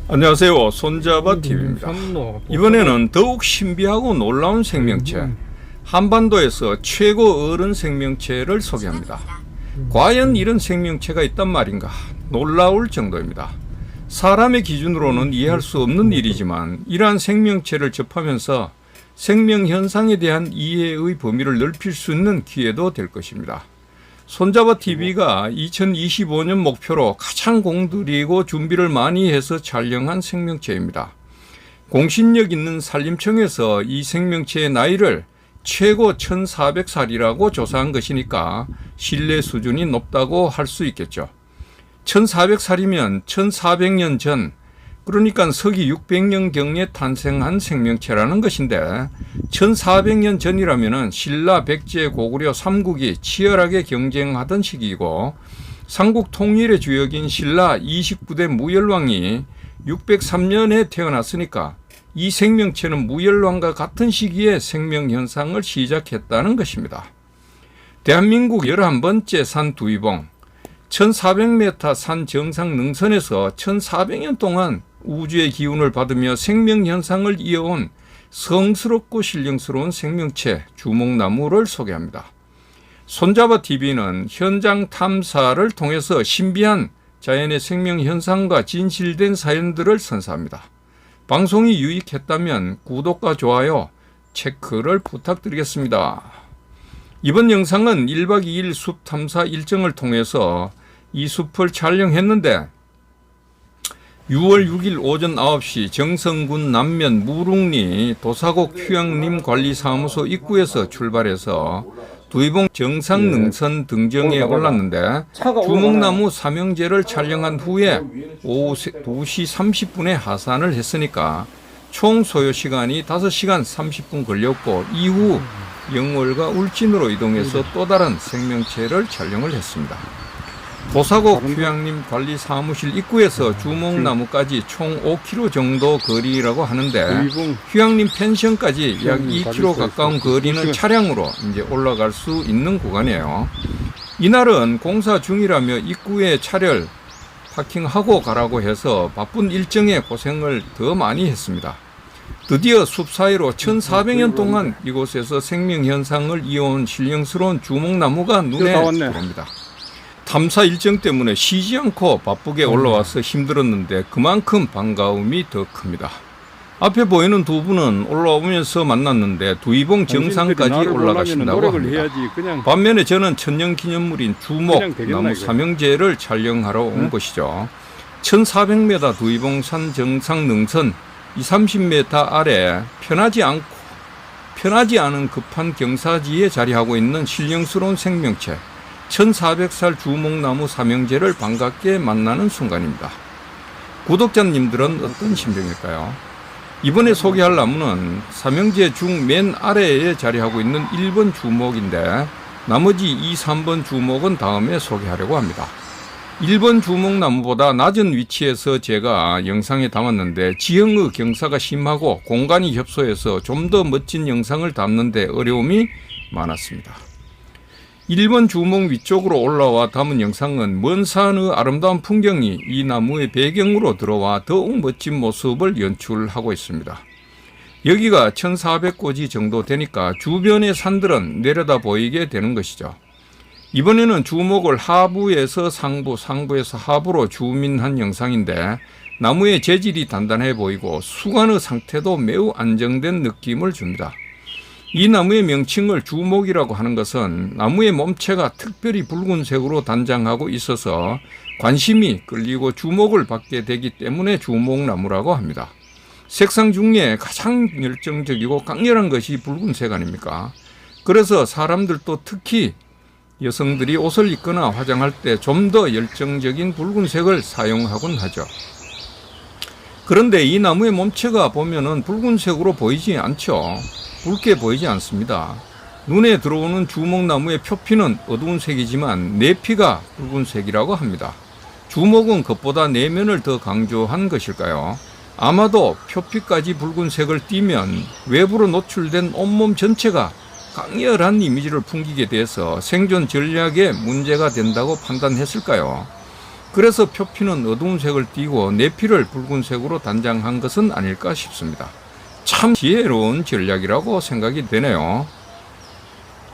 안녕하세요. 손잡아TV입니다. 이번에는 더욱 신비하고 놀라운 생명체, 한반도에서 최고 어른 생명체를 소개합니다. 과연 이런 생명체가 있단 말인가? 놀라울 정도입니다. 사람의 기준으로는 이해할 수 없는 일이지만 이러한 생명체를 접하면서 생명 현상에 대한 이해의 범위를 넓힐 수 있는 기회도 될 것입니다. 손잡아TV가 2025년 목표로 가장 공들이고 준비를 많이 해서 촬영한 생명체입니다. 공신력 있는 산림청에서 이 생명체의 나이를 최고 1400살이라고 조사한 것이니까 신뢰 수준이 높다고 할 수 있겠죠. 1400살이면 1400년 전, 그러니까 서기 600년경에 탄생한 생명체라는 것인데 1400년 전이라면 신라, 백제, 고구려 삼국이 치열하게 경쟁하던 시기이고 삼국 통일의 주역인 신라 29대 무열왕이 603년에 태어났으니까 이 생명체는 무열왕과 같은 시기에 생명현상을 시작했다는 것입니다. 대한민국 11번째 산 두위봉, 1400m 산 정상 능선에서 1400년 동안 우주의 기운을 받으며 생명현상을 이어온 성스럽고 신령스러운 생명체 주목나무를 소개합니다. 손잡아TV는 현장 탐사를 통해서 신비한 자연의 생명현상과 진실된 사연들을 선사합니다. 방송이 유익했다면 구독과 좋아요, 체크를 부탁드리겠습니다. 이번 영상은 1박 2일 숲 탐사 일정을 통해서 이 숲을 촬영했는데 6월 6일 오전 9시 정성군 남면 무릉리 도사곡 휴양림 관리사무소 입구에서 출발해서 두위봉 정상 능선 등정에 올랐는데 주목나무 삼형제를 촬영한 후에 오후 2시 30분에 하산을 했으니까 총 소요 시간이 5시간 30분 걸렸고 이후 영월과 울진으로 이동해서 또 다른 생명체를 촬영을 했습니다. 도사곡 휴양림 관리사무실 입구에서 주목나무까지 총 5km 정도 거리라고 하는데 휴양림 펜션까지 약 2km 가까운 거리는 차량으로 이제 올라갈 수 있는 구간이에요. 이날은 공사 중이라며 입구에 차를 파킹하고 가라고 해서 바쁜 일정에 고생을 더 많이 했습니다. 드디어 숲 사이로 1400년 동안 이곳에서 생명현상을 이어온 신령스러운 주목나무가 눈에 들어옵니다. 탐사 일정 때문에 쉬지 않고 바쁘게 올라와서 힘들었는데 그만큼 반가움이 더 큽니다. 앞에 보이는 두 분은 올라오면서 만났는데 두위봉 정상까지 올라가신다고 합니다. 반면에 저는 천년기념물인 주목나무 삼형제를 촬영하러 온 것이죠. 1400m 두위봉산 정상 능선 2~30m 아래 편하지 않은 급한 경사지에 자리하고 있는 신령스러운 생명체 1400살 주목나무 삼형제를 반갑게 만나는 순간입니다. 구독자님들은 어떤 심정일까요? 이번에 소개할 나무는 삼형제 중 맨 아래에 자리하고 있는 1번 주목인데 나머지 2, 3번 주목은 다음에 소개하려고 합니다. 1번 주목나무보다 낮은 위치에서 제가 영상에 담았는데 지형의 경사가 심하고 공간이 협소해서 좀 더 멋진 영상을 담는 데 어려움이 많았습니다. 1번 주목 위쪽으로 올라와 담은 영상은 먼 산의 아름다운 풍경이 이 나무의 배경으로 들어와 더욱 멋진 모습을 연출하고 있습니다. 여기가 1400고지 정도 되니까 주변의 산들은 내려다 보이게 되는 것이죠. 이번에는 주목을 하부에서 상부, 상부에서 하부로 주민한 영상인데 나무의 재질이 단단해 보이고 수관의 상태도 매우 안정된 느낌을 줍니다. 이 나무의 명칭을 주목이라고 하는 것은 나무의 몸체가 특별히 붉은색으로 단장하고 있어서 관심이 끌리고 주목을 받게 되기 때문에 주목나무라고 합니다. 색상 중에 가장 열정적이고 강렬한 것이 붉은색 아닙니까? 그래서 사람들도 특히 여성들이 옷을 입거나 화장할 때 좀 더 열정적인 붉은색을 사용하곤 하죠. 그런데 이 나무의 몸체가 보면은 붉은색으로 보이지 않죠. 붉게 보이지 않습니다. 눈에 들어오는 주목나무의 표피는 어두운 색이지만 내피가 붉은색이라고 합니다. 주목은 겉보다 내면을 더 강조한 것일까요? 아마도 표피까지 붉은색을 띠면 외부로 노출된 온몸 전체가 강렬한 이미지를 풍기게 돼서 생존 전략에 문제가 된다고 판단했을까요? 그래서 표피는 어두운 색을 띠고 내피를 붉은색으로 단장한 것은 아닐까 싶습니다. 참 지혜로운 전략이라고 생각이 되네요.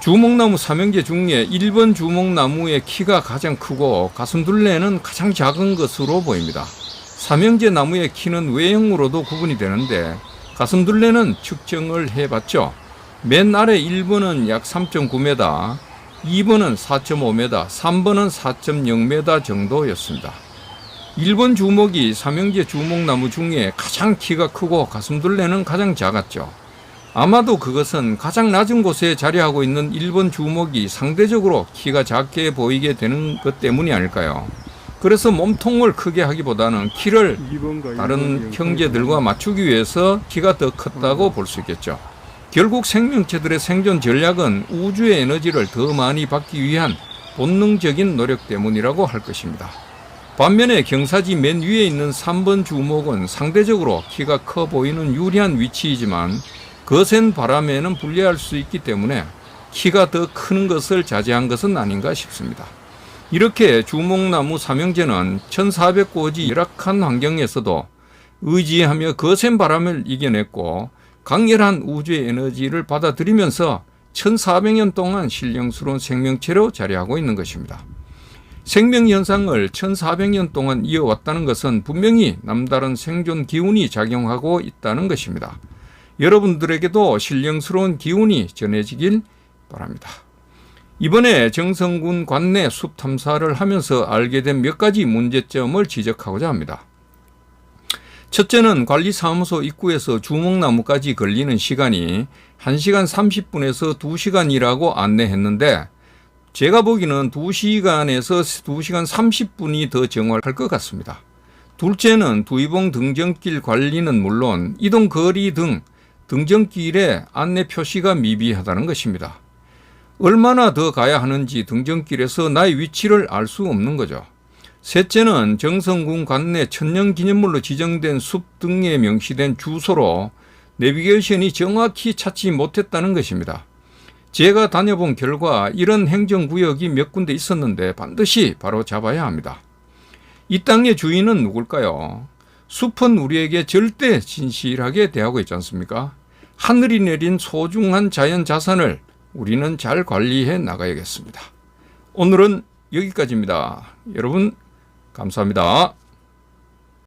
주목나무 삼형제 중에 1번 주목나무의 키가 가장 크고 가슴둘레는 가장 작은 것으로 보입니다. 삼형제 나무의 키는 외형으로도 구분이 되는데 가슴둘레는 측정을 해봤죠. 맨 아래 1번은 약 3.9m, 2번은 4.5m, 3번은 4.0m 정도였습니다. 1번 주목이 삼형제 주목나무 중에 가장 키가 크고 가슴둘레는 가장 작았죠. 아마도 그것은 가장 낮은 곳에 자리하고 있는 1번 주목이 상대적으로 키가 작게 보이게 되는 것 때문이 아닐까요? 그래서 몸통을 크게 하기보다는 키를 다른 형제들과 맞추기 위해서 키가 더 컸다고 볼 수 있겠죠. 결국 생명체들의 생존 전략은 우주의 에너지를 더 많이 받기 위한 본능적인 노력 때문이라고 할 것입니다. 반면에 경사지 맨 위에 있는 3번 주목은 상대적으로 키가 커 보이는 유리한 위치이지만 거센 바람에는 불리할 수 있기 때문에 키가 더 큰 것을 자제한 것은 아닌가 싶습니다. 이렇게 주목나무 삼형제는 1400고지 열악한 환경에서도 의지하며 거센 바람을 이겨냈고 강렬한 우주의 에너지를 받아들이면서 1400년 동안 신령스러운 생명체로 자리하고 있는 것입니다. 생명현상을 1400년 동안 이어왔다는 것은 분명히 남다른 생존 기운이 작용하고 있다는 것입니다. 여러분들에게도 신령스러운 기운이 전해지길 바랍니다. 이번에 정성군 관내 숲 탐사를 하면서 알게 된 몇 가지 문제점을 지적하고자 합니다. 첫째는 관리사무소 입구에서 주목나무까지 걸리는 시간이 1시간 30분에서 2시간이라고 안내했는데 제가 보기에는 2시간에서 2시간 30분이 더 정확할 것 같습니다. 둘째는 두이봉 등정길 관리는 물론 이동거리 등 등정길에 안내 표시가 미비하다는 것입니다. 얼마나 더 가야 하는지 등정길에서 나의 위치를 알 수 없는 거죠. 셋째는 정성군 관내 천년기념물로 지정된 숲 등에 명시된 주소로 내비게이션이 정확히 찾지 못했다는 것입니다. 제가 다녀본 결과 이런 행정구역이 몇 군데 있었는데 반드시 바로 잡아야 합니다. 이 땅의 주인은 누굴까요? 숲은 우리에게 절대 진실하게 대하고 있지 않습니까? 하늘이 내린 소중한 자연 자산을 우리는 잘 관리해 나가야겠습니다. 오늘은 여기까지입니다. 여러분 감사합니다.